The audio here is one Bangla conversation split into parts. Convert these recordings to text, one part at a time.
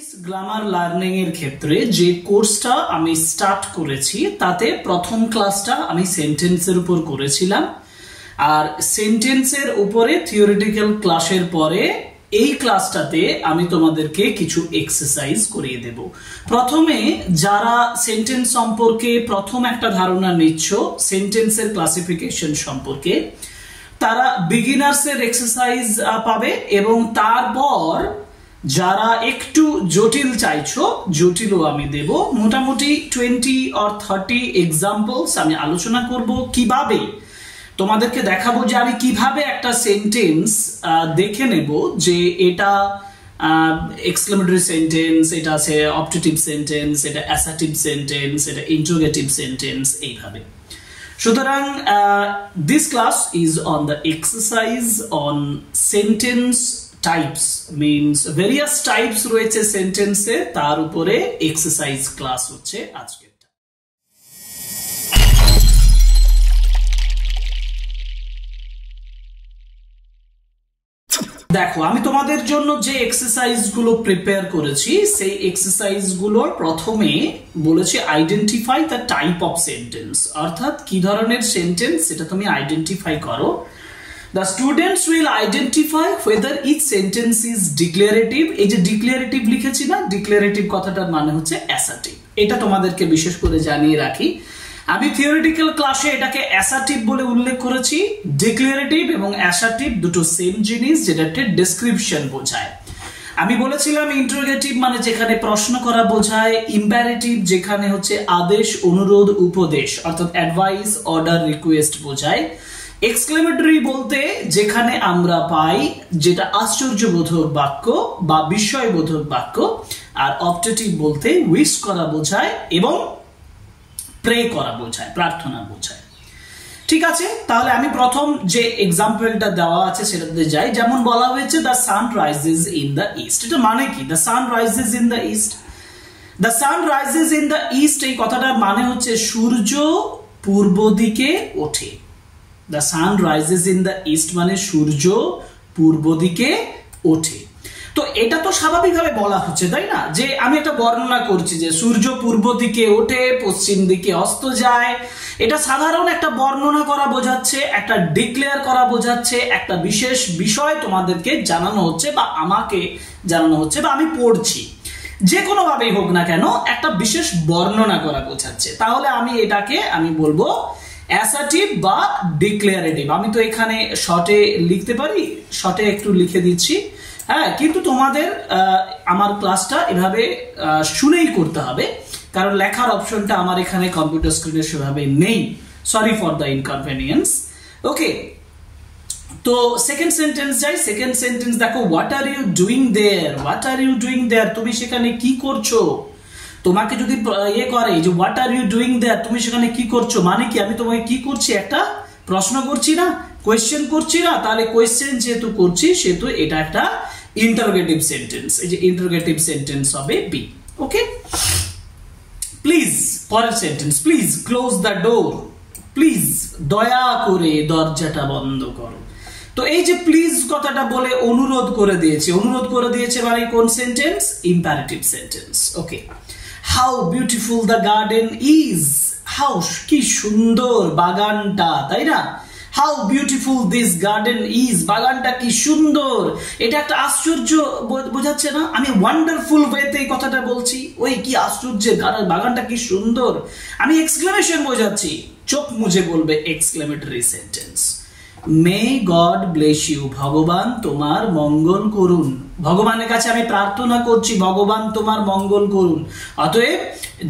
ইংলিশ গ্রামার লার্নিং এর ক্ষেত্রে যে কোর্সটা আমি স্টার্ট করেছি তাতে প্রথম ক্লাসটা আমি সেন্টেন্সের উপর করেছিলাম, আর সেন্টেন্সের উপরে থিওরিটিক্যাল ক্লাসের পরে এই ক্লাসটাতে আমি তোমাদেরকে কিছু এক্সারসাইজ করিয়ে দেব। প্রথমে যারা সেন্টেন্স সম্পর্কে প্রথম একটা ধারণা নিচ্ছ, সেন্টেন্সের ক্লাসিফিকেশন সম্পর্কে, তারা বিগিনার্সের এক্সারসাইজ পাবে, এবং তারপর যারা একটু জটিল চাইছো জটিলও আমি দেব। মোটামুটি 20 or 30 এক্সাম্পলস আমি আলোচনা করব, কিভাবে তোমাদেরকে দেখাবো যে আমি কিভাবে একটা সেন্টেন্স দেখে নেব যে এটা এক্সক্লেমেটরি সেন্টেন্স, এটা আছে অপটেটিভ সেন্টেন্স, এটা অ্যাসার্টিভ সেন্টেন্স, এটা ইন্টারোগেটিভ সেন্টেন্স, এইভাবে। সুতরাং this class is on the exercise on sentence types, means various types রয়েছে সেন্টেন্সে, তার উপরে এক্সারসাইজ ক্লাস হচ্ছে আজকে। দেখো, আমি তোমাদের জন্য যে এক্সারসাইজ গুলো প্রিপেয়ার করেছি সেই এক্সারসাইজ গুলোর প্রথমে বলেছি identify the type of sentence, অর্থাৎ কি ধরনের সেন্টেন্স সেটা তুমি আইডেন্টিফাই করো। The students will identify whether each sentence is declarative. এই যে ডিক্লারেটিভ লিখেছি না, ডিক্লারেটিভ কথাটার মানে হচ্ছে অ্যাসার্টিভ। এটা তোমাদেরকে বিশেষ করে জানিয়ে রাখি, আমি থিওরিটিক্যাল ক্লাসে এটাকে অ্যাসার্টিভ বলে উল্লেখ করেছি। ডিক্লারেটিভ এবং অ্যাসার্টিভ দুটো সেম জিনিস, যেটাতে ডেসক্রিপশন বোঝায়। আমি বলেছিলাম ইন্টারোগেটিভ মানে যেখানে প্রশ্ন করা বোঝায়, ইম্পারেটিভ যেখানে হচ্ছে আদেশ, অনুরোধ, উপদেশ, অর্থাৎ অ্যাডভাইস, অর্ডার, রিকোয়েস্ট বোঝায়। এক্সক্লেমেটরি বলতে যেখানে আমরা পাই যেটা আশ্চর্যবোধক বাক্য বা বিস্ময়বোধক বাক্য, আর অপটেটিভ বলতে উইশ করা বোঝায় এবং প্রে করা বোঝায়, প্রার্থনা বোঝায়। ঠিক আছে, তাহলে আমি প্রথম যে এক্সাম্পলটা দেওয়া আছে সেটাতে যাই। যেমন বলা হয়েছে the sun rises in the east. এটা মানে কি? The sun rises in the east, the sun rises in the east এই কথাটার মানে হচ্ছে সূর্য পূর্ব দিকে ওঠে। The sun rises in the east মানে সূর্য পূর্ব দিকে ওঠে। তো এটা তো স্বাভাবিকভাবে বলা হচ্ছে, তাই না? যে আমি একটা বর্ণনা করছি যে সূর্য পূর্ব দিকে ওঠে, পশ্চিম দিকে অস্ত যায়। এটা সাধারণ একটা বর্ণনা করা বোঝাচ্ছে, একটা ডিক্লেয়ার করা বোঝাচ্ছে, একটা বিশেষ বিষয় তোমাদেরকে জানানো হচ্ছে বা আমাকে জানানো হচ্ছে বা আমি পড়ছি, যে কোনো ভাবেই হোক না কেন একটা বিশেষ বর্ণনা করা বোঝাচ্ছে। তাহলে আমি বলবো অ্যাসার্টিভ বা ডিক্লারেটিভ। আমি তো এখানে শর্টে লিখতে পারি, শর্টে একটু লিখে দিচ্ছি, হ্যাঁ, কিন্তু তোমাদের আমার ক্লাসটা এভাবে শুনেই করতে হবে, কারণ লেখার অপশনটা আমার এখানে কম্পিউটার স্ক্রিনে সেভাবে নেই। Sorry for the inconvenience. Okay, তো সেকেন্ড সেন্টেন্স যাই। সেকেন্ড সেন্টেন্স দেখো, what are you doing there, what are you doing there, তুমি সেখানে কি করছো? তোমাকে যদি করে যে what are you doing there, তুমি সেখানে কি করছো, মানে কি আমি তোমাকে কি করছি, একটা প্রশ্ন করছি না, কোয়েশ্চেন করছি না? তাহলে কোয়েশ্চেন যেহেতু করছি সেহেতু এটা একটা ইন্টারোগেটিভ সেন্টেন্স। এই যে ইন্টারোগেটিভ সেন্টেন্স হবে বি। ওকে, প্লিজ, পরের sentence, please close the door, please দয়া করে দরজাটা বন্ধ করো। তো এই যে প্লিজ কথাটা বলে অনুরোধ করে দিয়েছে মানে কোন sentence? Imperative sentence. Okay, how beautiful the garden is, how কি সুন্দর বাগানটা, তাই না? How beautiful this garden is, বাগানটা কি সুন্দর। এটা একটা আশ্চর্য বোঝাচ্ছে না? আমি ওয়ান্ডারফুল ওয়েতে এই কথাটা বলছি, ওই কি আশ্চর্যের, বাগানটা কি সুন্দর। আমি এক্সক্লেমেশন বোঝাচ্ছি, চোখ মুজে বলবে exclamatory sentence. May God bless you, ভগবান তোমার মঙ্গল করুন। ভগবানের কাছে আমি প্রার্থনা করছি, ভগবান তোমার মঙ্গল করুন। অতএব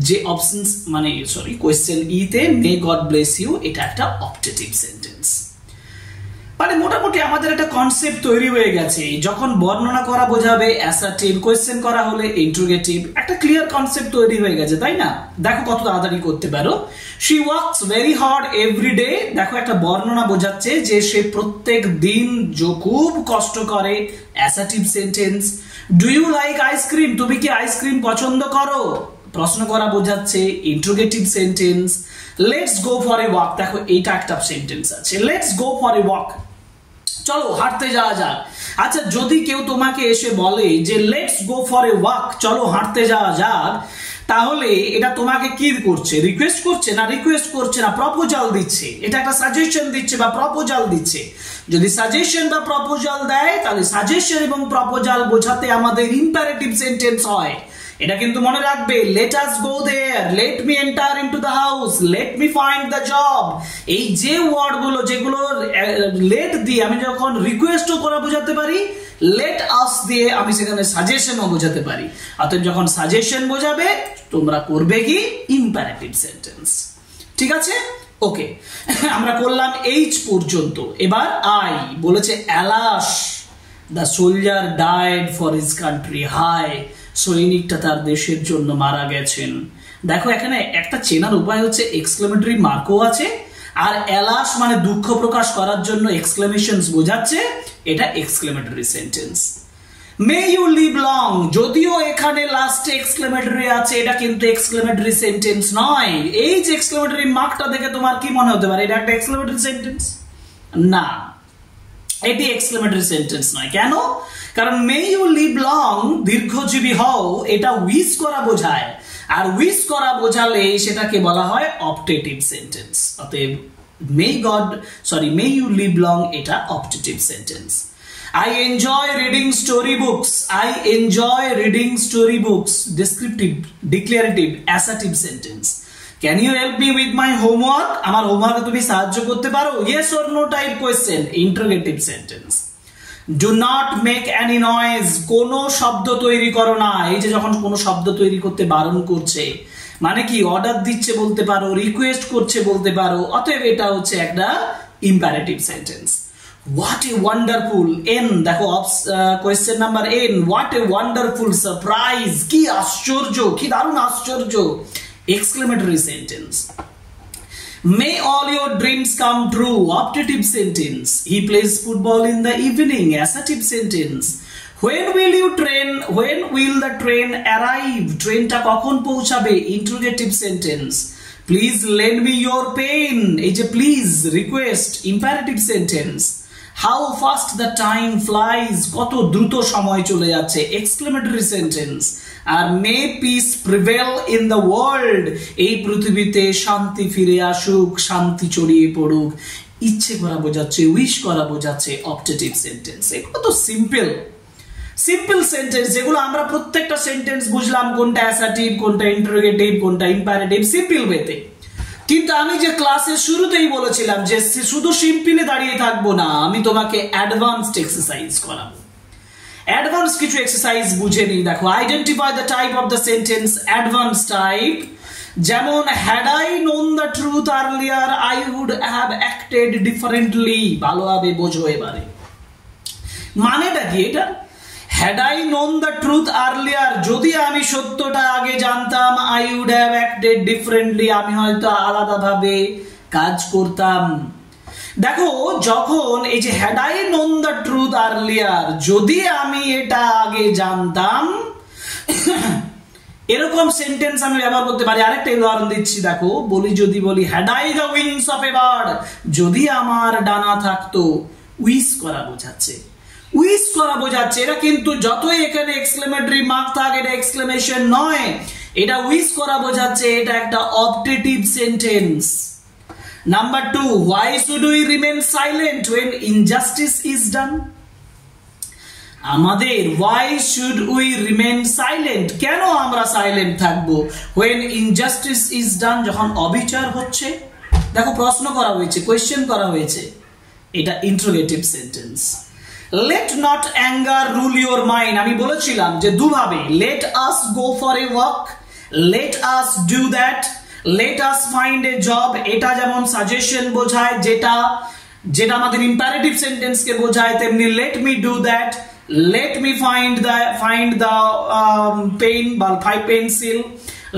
যে অপশনস মানে কোয়েশ্চেন ইতে মে গড ব্লেস ইউ, এটা একটা অপটেটিভ সেন্টেন্স। মানে মোটামুটি আমাদের একটা কনসেপ্ট তৈরি হয়ে গেছে, যখন বর্ণনা করা বোঝাবে অ্যাসার্টিভ, কোয়েশ্চেন করা হলে ইন্টারোগেটিভ, একটা ক্লিয়ার কনসেপ্ট তৈরি হয়ে গেছে, তাই না? দেখো কত তাড়াতাড়ি করতে পারো। She works very hard every day, দেখো একটা বর্ণনা বোঝাচ্ছে যে সে প্রত্যেক দিন খুব কষ্ট করে, assertive sentence. Do you like ice cream, তুমি কি আইসক্রিম পছন্দ করো, প্রশ্ন করা বোঝাচ্ছে, interrogative sentence. Let's go for a walk, দেখো এইটা একটা সেন্টেন্স আছে, let's go for a walk, চলো হাঁটতে যাওয়া যাক। আচ্ছা, যদি কেউ তোমাকে এসে বলে যে let's go for a walk, চলো হাঁটতে যাওয়া যাক, তাহলে এটা তোমাকে কি করছে? রিকোয়েস্ট করছে না? রিকোয়েস্ট করছে না, প্রপোজাল দিচ্ছে। এটা একটা সাজেশন দিচ্ছে বা প্রপোজাল দিচ্ছে। যদি সাজেশন বা প্রপোজাল দেয় তাহলে সাজেশন এবং প্রপোজাল বোঝাতে আমাদের ইম্পারেটিভ সেন্টেন্স হয়। এটা কিন্তু মনে রাখবে, let us go there, let me enter into the house, let me find the job, এই যে ওয়ার্ড গুলো যেগুলো লেট দিয়ে আমি যখন রিকোয়েস্টও করা বোঝাতে পারি, লেট আস দিয়ে আমি সেখানে সাজেশনও বোঝাতে পারি। অতএব যখন সাজেশন বোঝাবে তোমরা করবে কি? Imperative sentence. ঠিক আছে, ওকে। আমরা করলাম এইচ পর্যন্ত। এবার আই বলেছে alas the soldier died for his country, হায় সৈনিকটা তার দেশের জন্য মারা গেছেন। দেখো এখানে একটা চেনার উপায় হচ্ছে এক্সক্লেমেটরি মার্কও আছে, আর অ্যালাস মানে দুঃখ প্রকাশ করার জন্য এক্সক্লেমেশনস বোঝাচ্ছে, এটা exclamatory sentence. May you live long, যদিও এখানে লাস্টে এক্সক্লেমেটরি আছে, এটা কিন্তু এক্সক্লেমেটরি সেন্টেন্স নয়। এই যে এক্সক্লেমেটরি মার্কটা দেখে তোমার কি মনে হতে পারে এটা একটা এক্সক্লেমেটরি সেন্টেন্স? না, এটি এক্সক্লেমেটরি সেন্টেন্স নয়। কেন? কারণ মে ইউ লিভ লং, দীর্ঘজীবী হও, এটা উইশ করা বোঝায়, আর উইশ করা বোঝালে সেটাকে বলা হয় অপটেটিভ সেন্টেন্স। অতএব মে ইউ লিভ লং এটা optative sentence. I enjoy reading storybooks. I enjoy reading storybooks. Descriptive, declarative, assertive sentence. Can you help me with my homework? আমার হোমওয়ার্কে তুমি সাহায্য করতে পারো? Yes or no type question. Interrogative sentence. Do not make any noise. কোনো শব্দ তৈরি করো না। এই যে যখন কোনো শব্দ তৈরি করতে বারণ করছে, মানে কি অর্ডার দিচ্ছে বলতে পারো, রিকোয়েস্ট করছে বলতে পারো। অতএব এটা হচ্ছে একটা imperative sentence. What a wonderful n, দেখো question number n, what a wonderful surprise, কি আশ্চর্য, কি দারুণ আশ্চর্য, exclamatory sentence. May all your dreams come true, optative sentence. He plays football in the evening, assertive sentence. When will the train arrive, ট্রেনটা কখন পৌঁছাবে, interrogative sentence. Please lend me your pen, এই যে please request, imperative sentence. How fast the time flies, কত দ্রুত সময় চলে যাচ্ছে, এক্সক্লেমেটরি সেন্টেন্স। আর may peace prevail in the world, এই পৃথিবীতে শান্তি ফিরে আসুক, শান্তি ছড়িয়ে পড়ুক, ইচ্ছে করা বোঝাচ্ছে, উইশ করা বোঝাচ্ছে, অপটেটিভ সেন্টেন্স। এগুলো তো সিম্পল সেন্টেন্স, যেগুলো আমরা প্রত্যেকটা সেন্টেন্স বুঝলাম কোনটা অ্যাসার্টিভ, কোনটা ইন্টারোগেটিভ, কোনটা ইম্পারেটিভ, সিম্পল ওয়েতে। কিন্তু আমি যে ক্লাসের শুরুতেই বলেছিলাম যে শুধু সিম্পলে দাঁড়িয়ে থাকবো না, আমি তোমাকে অ্যাডভান্সড এক্সারসাইজ করাবো। অ্যাডভান্স কিছু এক্সারসাইজ বুঝে নিই। দেখো, identify the type of the sentence, advance type. যেমন had I known the truth earlier I would have acted differently, ভালোভাবে বোঝো এবারে মানেটা কি এটা। Had I known the truth earlier, যদি আমি সত্যটা আগে জানতাম, I would have acted differently, আমি হয়তো আলাদাভাবে কাজ করতাম। দেখো, যখন এই যে had I known the truth earlier, যদি আমি এটা আগে জানতাম, এরকম সেন্টেন্স আমি ব্যবহার করতে পারি। আরেকটা উদাহরণ দিচ্ছি, দেখো যদি বলি had I the wings of a bird, যদি আমার ডানা থাকতো, উইশ করা বোঝাচ্ছে, উইশ করা বোঝাচ্ছে। এটা কিন্তু যতই এখানে এক্সক্লেমেটরি মার্ক থাকে, এটা এক্সক্লেমেশন নয়, এটা উইশ করা বোঝাচ্ছে, এটা একটা optative sentence. Number 2, why should we remain silent when injustice is done? আমাদের why should we remain silent, কেন আমরা সাইলেন্ট থাকবো when injustice is done, যখন অবিচার হচ্ছে। দেখো, প্রশ্ন করা হয়েছে, কোয়েশ্চেন করা হয়েছে, এটা interrogative sentence. Let not anger rule your mind, আমি বলেছিলাম যে দুভাবে, let us go for a walk, let us do that, let us find a job। এটা যেমন সাজেশন বোঝায়, যেটা আমাদের ইম্পারেটিভ সেন্টেন্সকে বোঝায়, তেমনি let me do that, let me find the pen বা pencil,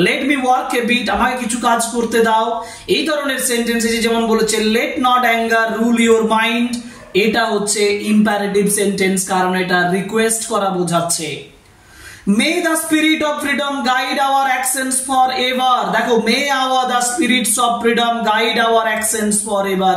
let me work a bit, আমাকে কিছু কাজ করতে দাও। এই ধরনের সেন্টেন্স যেমন বলেছে let not anger rule your mind, এটা হচ্ছে ইম্পারেটিভ সেন্টেন্স, কারণ এটা রিকোয়েস্ট করা বোঝাচ্ছে। May the spirit of freedom guide our actions forever. দেখো, may the spirits of freedom guide our actions forever.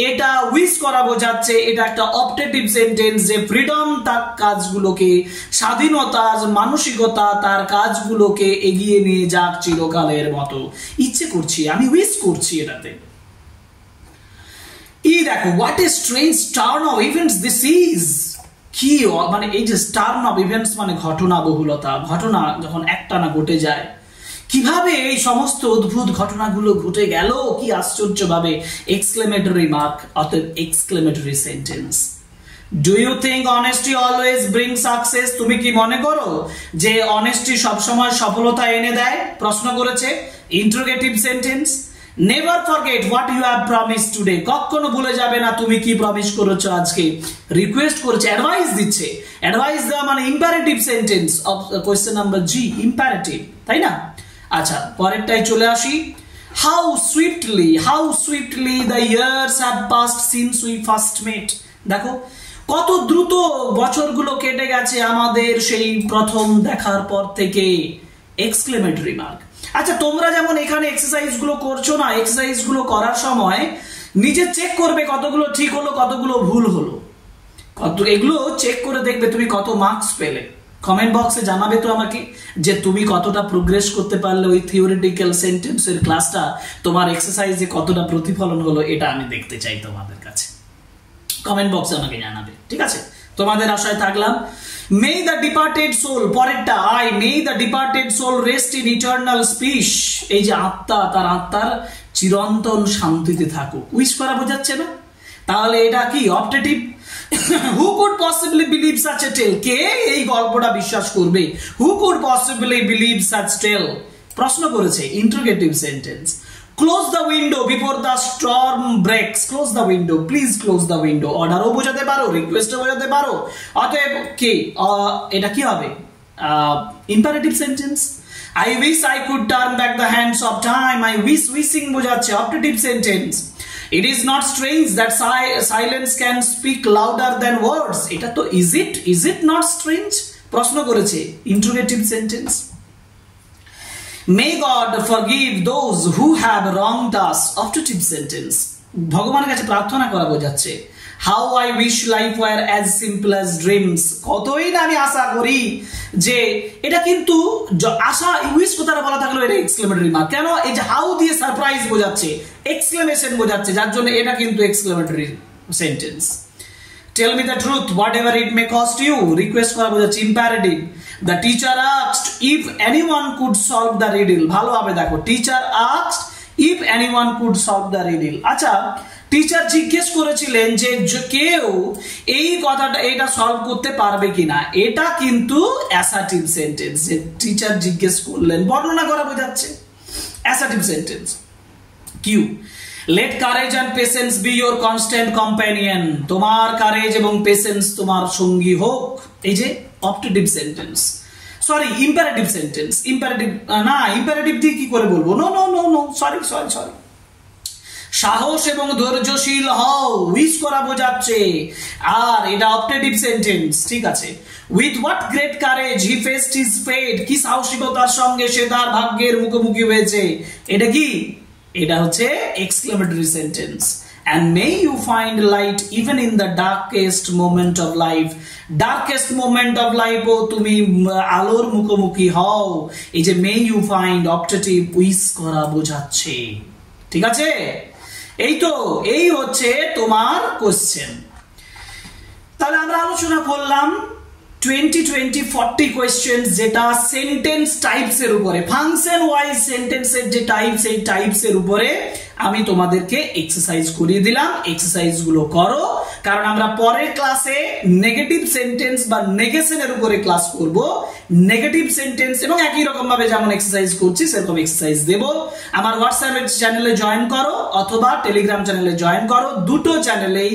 এটা উইশ করা বোঝাচ্ছে, এটা একটা অপটেটিভ সেন্টেন্স যে ফ্রিডম তার কাজগুলোকে, স্বাধীনতার মানসিকতা তার কাজগুলোকে এগিয়ে নিয়ে যাক চিরকালের মতো। ইচ্ছে করছি, আমি উইশ করছি এটাতে। দেখো, what a strange turn off events this is. কি মানে এই যে টার্ন অফ ইভেন্টস মানে ঘটনা বহুলতা, ঘটনা যখন একটানা ঘটে যায়, কিভাবে এই সমস্ত অদ্ভুত ঘটনাগুলো ঘটে গেল, কি আশ্চর্য ভাবে। এক্সক্লেমেটরি মার্ক, অর্থাৎ exclamatory sentence. Do you think honesty always bring success? তুমি কি মনে করো যে অনেস্টি সবসময় সফলতা এনে দেয়? প্রশ্ন করেছে, interrogative sentence. Never forget what you have promise today. কখনো ভুলে যাবে না তুমি কি প্রমিস করেছো আজকে। রিকোয়েস্ট করেছে, অ্যাডভাইস দিচ্ছে। অ্যাডভাইস দেওয়া মানে imperative sentence of question number G, imperative, তাই না? আচ্ছা, পরেরটাই চলে আসি। How swiftly the years have passed since we first met. দেখো, কত দ্রুত বছরগুলো কেটে গেছে আমাদের সেই প্রথম দেখার পর থেকে। Exclamatory mark. আচ্ছা, তোমরা যেমন এখানে এক্সারসাইজ গুলো করছো না, এক্সারসাইজ গুলো করার সময় নিজে চেক করবে কতগুলো ঠিক হলো, কতগুলো ভুল হলো, এগুলো চেক করে দেখবে তুমি কত মার্কস পেলে। কমেন্ট বক্সে জানাবে তো আমাকে যে তুমি কতটা প্রোগ্রেস করতে পারলে, ওই থিওরিটিক্যাল সেন্টেন্সের ক্লাসটা তোমার এক্সারসাইজে কতটা প্রতিফলন হলো, এটা আমি দেখতে চাই তোমাদের কাছে। কমেন্ট বক্সে আমাকে জানাবে, ঠিক আছে? তোমাদের আশায় থাকলাম। মে দ্য ডিপার্টেড সোল, পরেরটা may the departed soul rest in eternal peace. এই যে আত্মা, তার আত্মার চিরন্তন শান্তিতে থাকুক, উইশ করা বোঝাচ্ছে না? তাহলে এটা কি optative? Who could possibly believe such a tale? কে এই গল্পটা বিশ্বাস করবে? Who could possibly believe such tale? প্রশ্ন করেছে, interrogative sentence. Close the window before the storm breaks. Close the window, please close the window. অর্ডারও বোঝাতে পারো, রিকোয়েস্টও বোঝাতে পারো। অতএব কি এটা কি হবে? Imperative sentence. I wish I could turn back the hands of time. I wish, wishing বোঝাচ্ছে, optative sentence. It is not strange that silence can speak louder than words. এটা তো is it not strange? প্রশ্ন করেছে, interrogative sentence. May God forgive those who have wronged us. Optative sentence. ভগবানের কাছে প্রার্থনা করা বোঝাচ্ছে। How I wish life were as simple as dreams. কতই না আমি আশা করি যে এটা কিন্তু আশা, উইশ কথাটা বলা থাকলো এটা এক্সক্লেমেটরি মার্ক। কেন? এই যে হাউ দিয়ে সারপ্রাইজ বোঝাচ্ছে, এক্সক্লেমেশন বোঝাচ্ছে, যার জন্য এটা কিন্তু exclamatory sentence. Tell me the truth, whatever it may cost you. Request করা বোঝাচ্ছে, imperative. The teacher asked if anyone could solve the riddle. ভালোভাবে দেখো, teacher asked if anyone could solve the riddle. আচ্ছা, টিচার জিজ্ঞেস করেছিলেন যে কেউ এই কথাটা এটা সলভ করতে পারবে কিনা। এটা কিন্তু অ্যাসার্টিভ সেন্টেন্স, যে টিচার জিজ্ঞেস করলেন, বর্ণনা করা বোঝাচ্ছে। Assertive sentence. Q, let courage and patience be your constant companion. তোমার কারেজ এবং পেশেন্স তোমার সঙ্গী হোক। এই যে optative sentence, sorry imperative sentence. Imperative না, ইম্পারেটিভ দিয়ে কি করে বলবো? No no no no, sorry sorry sorry. সাহস এবং ধৈর্যশীল হও, উইশ করা বোঝাচ্ছে। আর এটা অপটেটিভ সেন্টেন্স, ঠিক আছে। With what great courage he faced his fate. কি সাহসিকতার সঙ্গে সে তার ভাগ্যের মুখোমুখি হয়েছে। এটা কি? এটা হচ্ছে exclamatory sentence. And may you find light even in the darkest moment of life. Darkest moment of life ও তুমি আলোর মুখোমুখি হও। এই যে may you find, optative, wish করা বোঝাচ্ছে, ঠিক আছে? এই তো, এই হচ্ছে তোমার কোশ্চেন। তাহলে আমরা আলোচনা করলাম 20-40 কোয়েশ্চেন, যেটা সেন্টেন্স টাইপস এর উপরে, ফাংশন ওয়াইজ সেন্টেন্সের যে টাইপস, এই টাইপস এর উপরে আমি তোমাদেরকে এক্সারসাইজ করিয়ে দিলাম। এক্সারসাইজ গুলো করো, কারণ আমরা পরের ক্লাসে নেগেটিভ সেন্টেন্স বা নেগেশনের উপরে ক্লাস করব। নেগেটিভ সেন্টেন্স এবং একই রকম ভাবে যেমন এক্সারসাইজ করছি সেরকম এক্সারসাইজ দেব। আমার হোয়াটসঅ্যাপ চ্যানেলে জয়েন করো অথবা টেলিগ্রাম চ্যানেলে জয়েন করো। দুটো চ্যানেলেই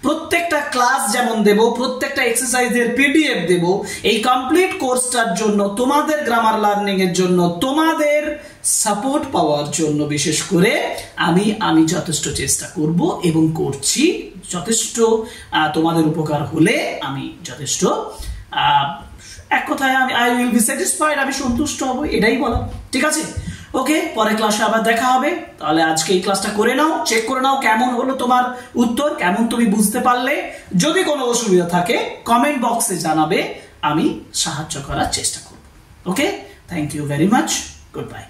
প্রত্যেকটা ক্লাস যেমন দেব, প্রত্যেকটা এক্সারসাইজের পিডিএফ দেব। এই কমপ্লিট কোর্সটার জন্য, তোমাদের গ্রামার লার্নিং এর জন্য, তোমাদের সাপোর্ট পাওয়ার জন্য বিশেষ করে আমি যথেষ্ট চেষ্টা করব এবং করছি। যথেষ্ট তোমাদের উপকার হলে আমি যথেষ্ট এক কথায় আই উইল বি স্যাটিসফাইড, আমি সন্তুষ্ট হব, এটাই বলা। ঠিক আছে, ওকে, পরের ক্লাসে আবার দেখা হবে। তাহলে আজকে এই ক্লাসটা করে নাও, চেক করে নাও কেমন হলো তোমার উত্তর, কেমন তুমি বুঝতে পারলে। যদি কোনো অসুবিধা থাকে কমেন্ট বক্সে জানাবে, আমি সাহায্য করার চেষ্টা করব। Okay, thank you very much, good bye.